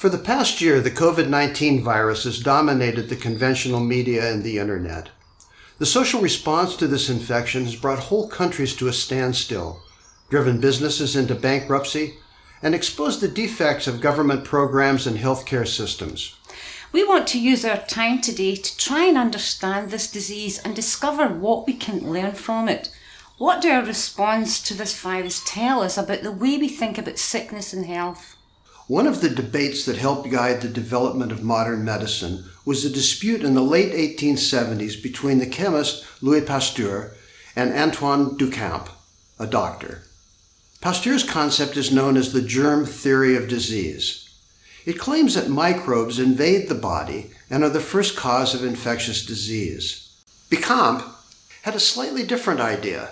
For the past year, the COVID-19 virus has dominated the conventional media and the internet. The social response to this infection has brought whole countries to a standstill, driven businesses into bankruptcy, and exposed the defects of government programs and healthcare systems. We want to use our time today to try and understand this disease and discover what we can learn from it. What do our response to this virus tell us about the way we think about sickness and health? One of the debates that helped guide the development of modern medicine was a dispute in the late 1870s between the chemist Louis Pasteur and Antoine Ducamp, a doctor. Pasteur's concept is known as the germ theory of disease. It claims that microbes invade the body and are the first cause of infectious disease. Ducamp had a slightly different idea.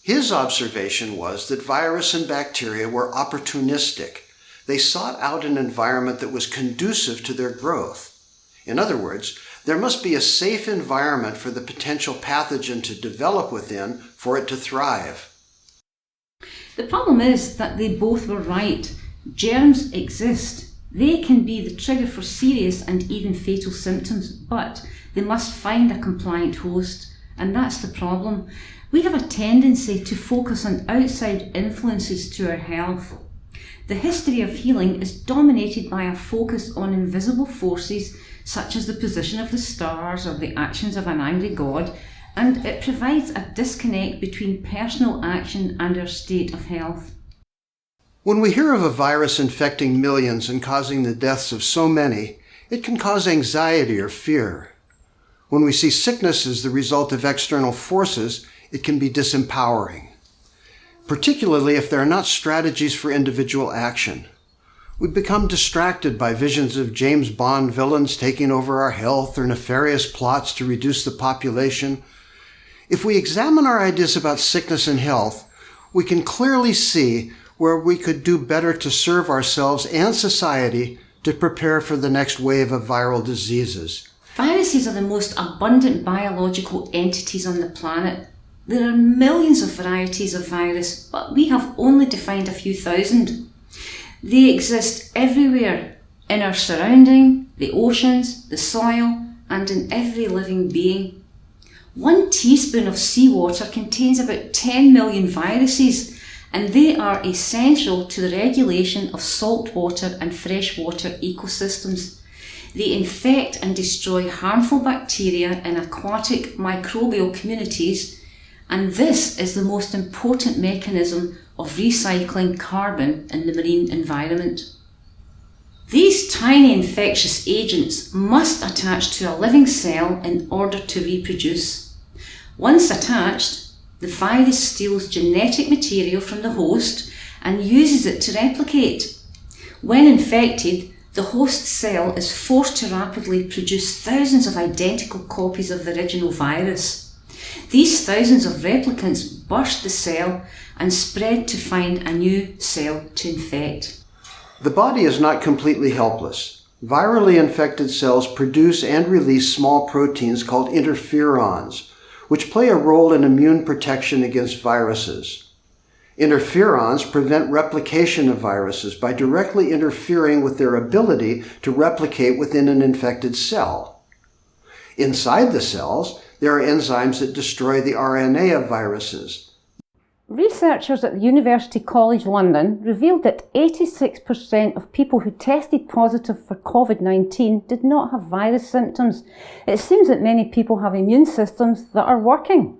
His observation was that virus and bacteria were opportunistic. They sought out an environment that was conducive to their growth. In other words, there must be a safe environment for the potential pathogen to develop within for it to thrive. The problem is that they both were right. Germs exist. They can be the trigger for serious and even fatal symptoms, but they must find a compliant host, and that's the problem. We have a tendency to focus on outside influences to our health. The history of healing is dominated by a focus on invisible forces such as the position of the stars or the actions of an angry god, and it provides a disconnect between personal action and our state of health. When we hear of a virus infecting millions and causing the deaths of so many, it can cause anxiety or fear. When we see sickness as the result of external forces, it can be disempowering, particularly if there are not strategies for individual action. We become distracted by visions of James Bond villains taking over our health or nefarious plots to reduce the population. If we examine our ideas about sickness and health, we can clearly see where we could do better to serve ourselves and society to prepare for the next wave of viral diseases. Viruses are the most abundant biological entities on the planet. There are millions of varieties of virus, but we have only defined a few thousand. They exist everywhere, in our surrounding, the oceans, the soil, and in every living being. 1 teaspoon of seawater contains about 10 million viruses, and they are essential to the regulation of saltwater and freshwater ecosystems. They infect and destroy harmful bacteria in aquatic microbial communities, and this is the most important mechanism of recycling carbon in the marine environment. These tiny infectious agents must attach to a living cell in order to reproduce. Once attached, the virus steals genetic material from the host and uses it to replicate. When infected, the host cell is forced to rapidly produce thousands of identical copies of the original virus. These thousands of replicants burst the cell and spread to find a new cell to infect. The body is not completely helpless. Virally infected cells produce and release small proteins called interferons, which play a role in immune protection against viruses. Interferons prevent replication of viruses by directly interfering with their ability to replicate within an infected cell. Inside the cells, there are enzymes that destroy the RNA of viruses. Researchers at the University College London revealed that 86% of people who tested positive for COVID-19 did not have virus symptoms. It seems that many people have immune systems that are working.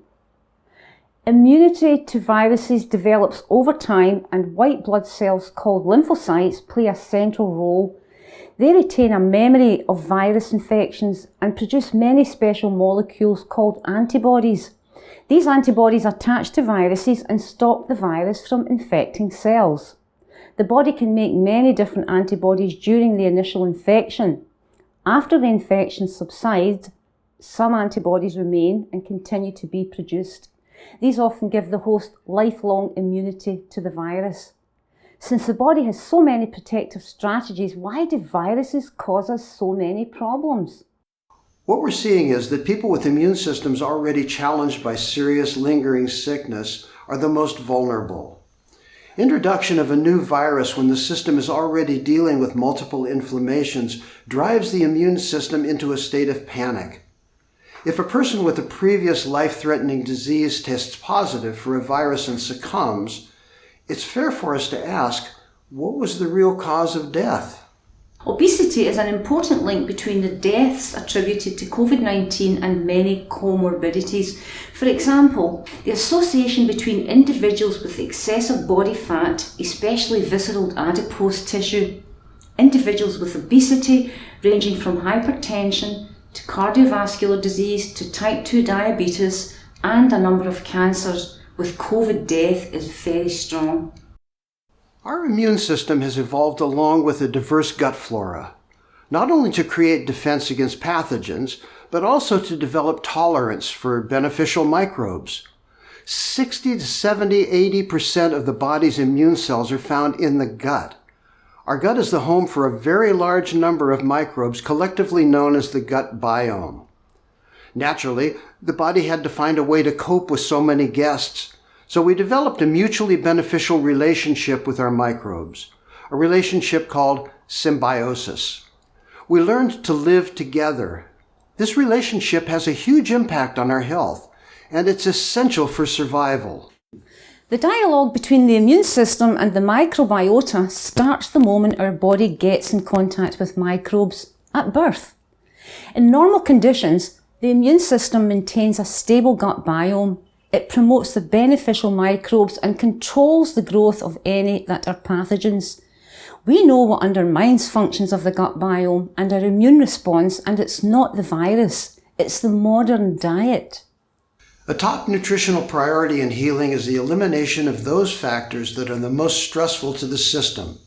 Immunity to viruses develops over time, and white blood cells called lymphocytes play a central role. They retain a memory of virus infections and produce many special molecules called antibodies. These antibodies attach to viruses and stop the virus from infecting cells. The body can make many different antibodies during the initial infection. After the infection subsides, some antibodies remain and continue to be produced. These often give the host lifelong immunity to the virus. Since the body has so many protective strategies, why do viruses cause us so many problems? What we're seeing is that people with immune systems already challenged by serious lingering sickness are the most vulnerable. Introduction of a new virus when the system is already dealing with multiple inflammations drives the immune system into a state of panic. If a person with a previous life-threatening disease tests positive for a virus and succumbs, it's fair for us to ask, what was the real cause of death? Obesity is an important link between the deaths attributed to COVID-19 and many comorbidities. For example, the association between individuals with excessive body fat, especially visceral adipose tissue, individuals with obesity ranging from hypertension to cardiovascular disease to type 2 diabetes and a number of cancers with COVID death is very strong. Our immune system has evolved along with a diverse gut flora, not only to create defense against pathogens, but also to develop tolerance for beneficial microbes. 60 to 70, 80% of the body's immune cells are found in the gut. Our gut is the home for a very large number of microbes collectively known as the gut biome. Naturally, the body had to find a way to cope with so many guests, so we developed a mutually beneficial relationship with our microbes, a relationship called symbiosis. We learned to live together. This relationship has a huge impact on our health, and it's essential for survival. The dialogue between the immune system and the microbiota starts the moment our body gets in contact with microbes at birth. In normal conditions, the immune system maintains a stable gut biome. It promotes the beneficial microbes and controls the growth of any that are pathogens. We know what undermines functions of the gut biome and our immune response, and it's not the virus, it's the modern diet. A top nutritional priority in healing is the elimination of those factors that are the most stressful to the system.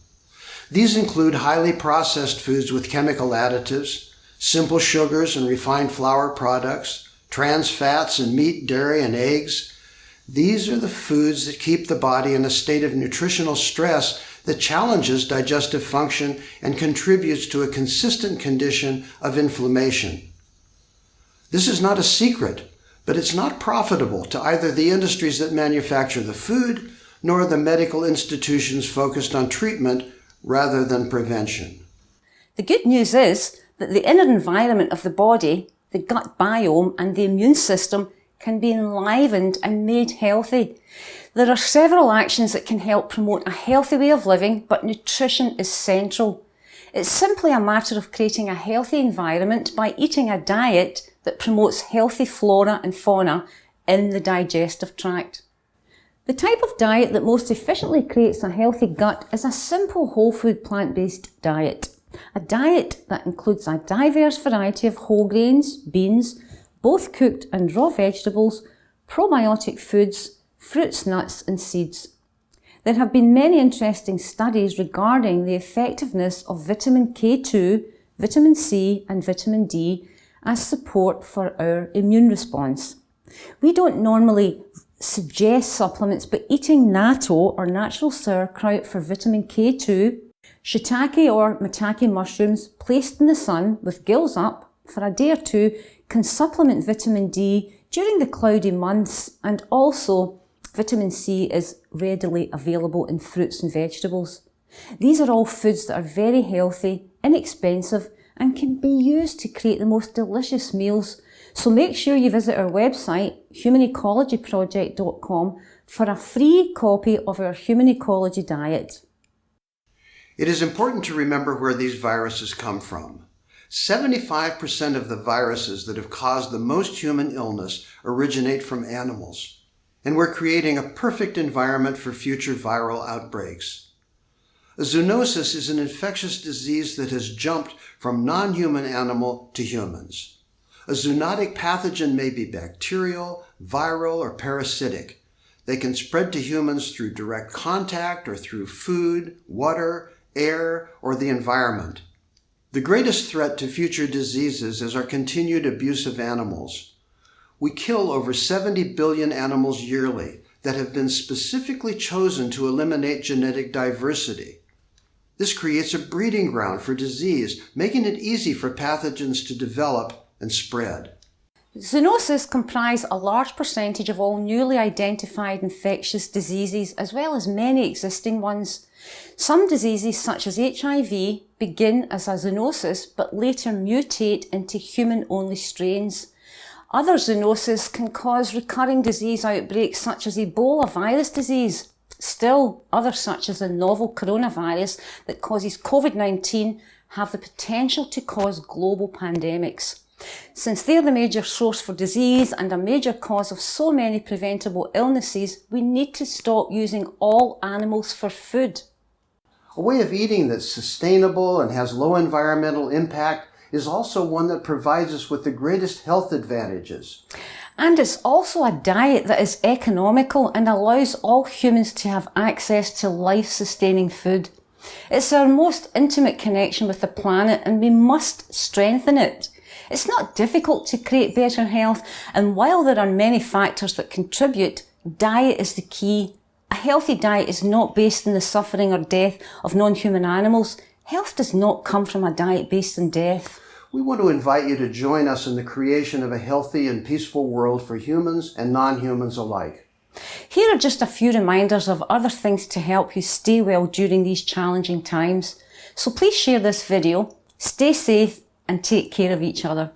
These include highly processed foods with chemical additives, simple sugars and refined flour products, trans fats in meat, dairy, and eggs. These are the foods that keep the body in a state of nutritional stress that challenges digestive function and contributes to a consistent condition of inflammation. This is not a secret, but it's not profitable to either the industries that manufacture the food nor the medical institutions focused on treatment rather than prevention. The good news is that the inner environment of the body, the gut biome and the immune system can be enlivened and made healthy. There are several actions that can help promote a healthy way of living, but nutrition is central. It's simply a matter of creating a healthy environment by eating a diet that promotes healthy flora and fauna in the digestive tract. The type of diet that most efficiently creates a healthy gut is a simple whole food plant-based diet. A diet that includes a diverse variety of whole grains, beans, both cooked and raw vegetables, probiotic foods, fruits, nuts and seeds. There have been many interesting studies regarding the effectiveness of vitamin K2, vitamin C and vitamin D as support for our immune response. We don't normally suggest supplements, but eating natto or natural sauerkraut for vitamin K2, shiitake or maitake mushrooms placed in the sun with gills up for a day or two can supplement vitamin D during the cloudy months, and also vitamin C is readily available in fruits and vegetables. These are all foods that are very healthy, inexpensive and can be used to create the most delicious meals. So make sure you visit our website humanecologyproject.com for a free copy of our Human Ecology Diet. It is important to remember where these viruses come from. 75% of the viruses that have caused the most human illness originate from animals, and we're creating a perfect environment for future viral outbreaks. A zoonosis is an infectious disease that has jumped from non-human animal to humans. A zoonotic pathogen may be bacterial, viral, or parasitic. They can spread to humans through direct contact or through food, water, air, or the environment. The greatest threat to future diseases is our continued abuse of animals. We kill over 70 billion animals yearly that have been specifically chosen to eliminate genetic diversity. This creates a breeding ground for disease, making it easy for pathogens to develop and spread. Zoonosis comprise a large percentage of all newly identified infectious diseases as well as many existing ones. Some diseases such as HIV begin as a zoonosis but later mutate into human-only strains. Other zoonoses can cause recurring disease outbreaks such as Ebola virus disease. Still, others such as the novel coronavirus that causes COVID-19 have the potential to cause global pandemics. Since they're the major source for disease and a major cause of so many preventable illnesses, we need to stop using all animals for food. A way of eating that's sustainable and has low environmental impact is also one that provides us with the greatest health advantages. And it's also a diet that is economical and allows all humans to have access to life-sustaining food. It's our most intimate connection with the planet and we must strengthen it. It's not difficult to create better health, and while there are many factors that contribute, diet is the key. A healthy diet is not based on the suffering or death of non-human animals. Health does not come from a diet based on death. We want to invite you to join us in the creation of a healthy and peaceful world for humans and non-humans alike. Here are just a few reminders of other things to help you stay well during these challenging times. So please share this video, stay safe, and take care of each other.